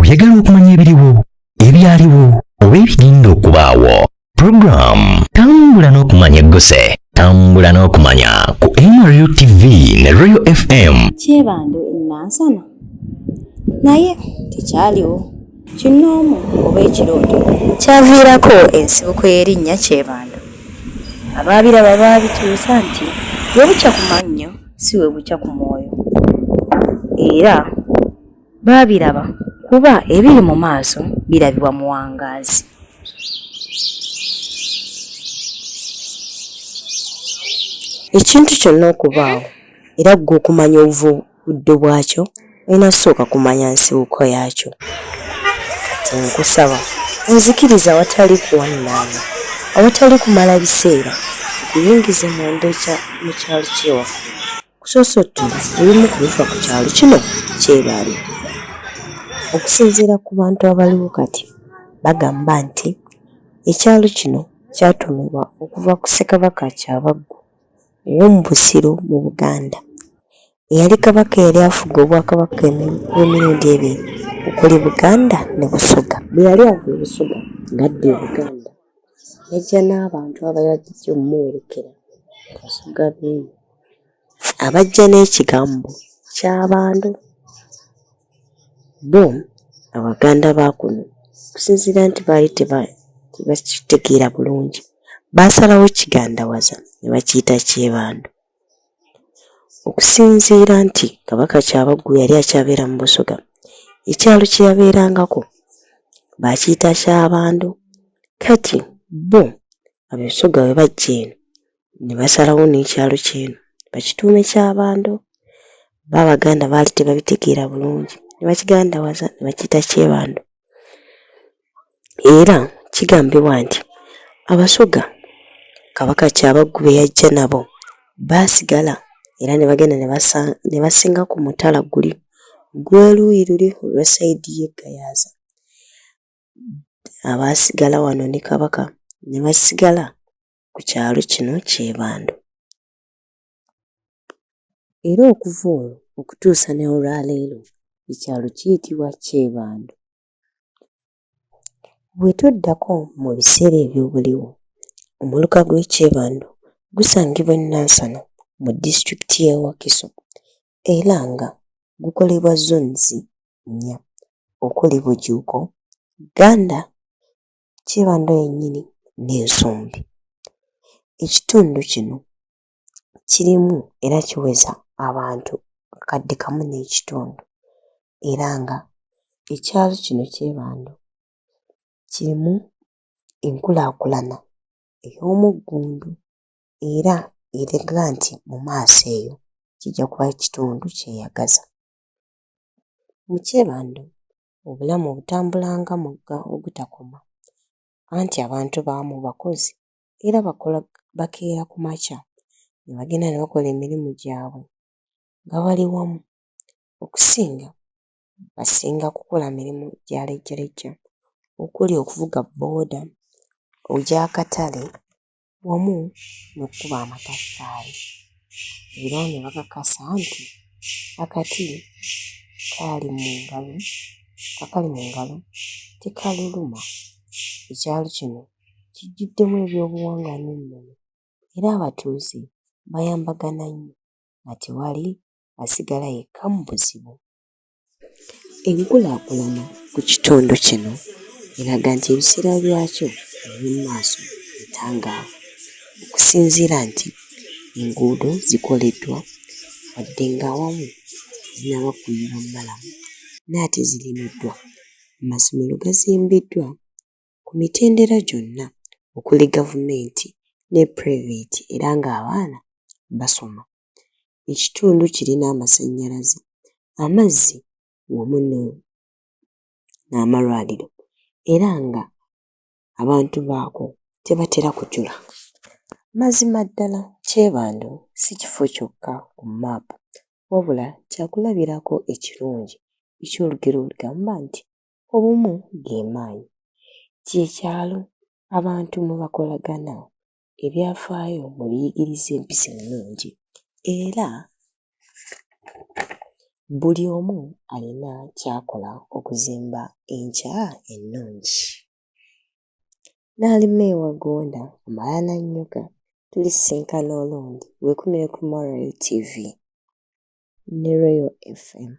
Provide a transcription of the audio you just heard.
oyagala okumanya ebiriwo, ebyaliwo oba ebigenda okubaawo. Program tambula n'okumanya eggose, tambula n'okumanya ku MRU TV ne Royal FM. Kyebando ennansana naye tekyaliwo kinoomu oba ekirooto kyaviirako ensibuko y'erinnya Kyebando. Abaabiraba baabituusa nti we bukya ku mannyo si we bukya ku mwoyo, era baabiraba kuba ebiri mu maaso birabibwa mu wangaazi. Ekintu kyonna okubaawo era ggwe okumanya obuvuddo bwakyo olina ssooka kumanya nsibuko yaakyo. Kati nkusaba onzikiriza awatali kuwannaanya, awatali kumala biseera, okuyingize munda mu kyalo ky'ewaffe kusosottule ebimu ku bifa ku kyalo kino Kyebando. Okusinziira ku bantu abaliwo kati bagamba nti ekyalo kino kyatumibwa okuva ku Ssekabaka Kyabaggu ow'omu Busiro mu Buganda. Eyali kabaka yali afuga obwakabaka emirundi ebiri okuli Buganda ne Busoga. Bwe yali ava e Busoga ng'adda e Buganda yajja n'abantu abayajja omumuwerekera Kasuga Beeyi abajja n'ekigambo Kyabando. Bo Abaganda ba kuno okusinziira nti baali tebakitegeera bulungi, baasalawo kigandawaza ne bakiyita Kyebando. Okusinziira nti Kabaka Kyabaggu yali akyabeera mu Busoga, ekyalo kye yabeerangako baakiyita Kyabando. Kati bo Abasoga bwe bajja eno ne basalawo n'ekyalo kyeno bakituume Kyabando. Abaganda baali tebabitegeera bulungi ne bakigandawaza ne bakiyita Kyebando. Era kigambibwa nti Abasoga Kabaka Kyabaggu be yajja nabo baasigala era ne bagenda ne basinga ku mutala guli gw'eruuyi luli olwa sayidi y'e Gayaza. Abaasigala wano ne Kabaka ne basigala ku kyalo kino Kyebando. Era okuva olwo okutuusa ne olwaleero ekyalo kiyitibwa Kyebando. Bwe tuddako mu biseera eby'obuliwo, omuluka gw'e Kyebando gusangibwa e Nansana mu disitulikiti y'e Wakiso era nga gukolebwa zones 4 okuli Bujuuko, Ganda, Kyebando yennyini n'Ensumbi. Ekitundu kino kirimu era kiweza abantu akadde kamu n'ekitundu era nga ekyalo kino Kyebando kirimu enkulaakulana ey'omuggundu era eraga nti mu maaso eyo kijja kuba ekitundu kyeyagaza. Mu Kyebando obulamu butambulanga mugga ogutakoma anti abantu baamu bakozi era bakeera ku makya ne bagenda ne bakola emirimu gyabwe nga bali wamu. Okusinga basinga kukola mirimu gya lejjalejja okuli okuvuga bbooda, egy'akatale wamu n'okkuba amataffaali era ne bakakasa nti akati kakali mu ngalo tekaluluma. Ekyalo kino kijjuddemu ebyobuwangwa n'ennono era abatuuze bayambagana nnyo nga tewali asigala yekka mu buzibu. Enkulaakulana ku kitundu kino eraga nti ebiseera byakyo eby'omu maaso bitangaavu okusinziira nti enguudo zikoleddwa wadde ng'awamu zinaba kuyibwa mmalamu naye ate zirimiddwa. Amasomero gazimbiddwa ku mitendera gyonna okuli gavumenti ne purayiveti era ng'abaana basoma. Ekitundu kirina amasannyalaze, amazzi wamu n'amalwaliro era nga abantu baako tebatera kujula. Mazima ddala Kyebando si kifo kyokka ku maapu wabula kyakulabirako ekirungi eky'olugero olugamba nti obumu ge maanyi. Kye kyalo abantu mwe bakolagana ebyafaayo mu biyigiriza empisa ennungi era buli omu alina kyakola okuzimba enkya ennungi. Naalime Wagonda amala Nanyoga tulisinkana olundi weekumire ku Royal TV ne Royal FM.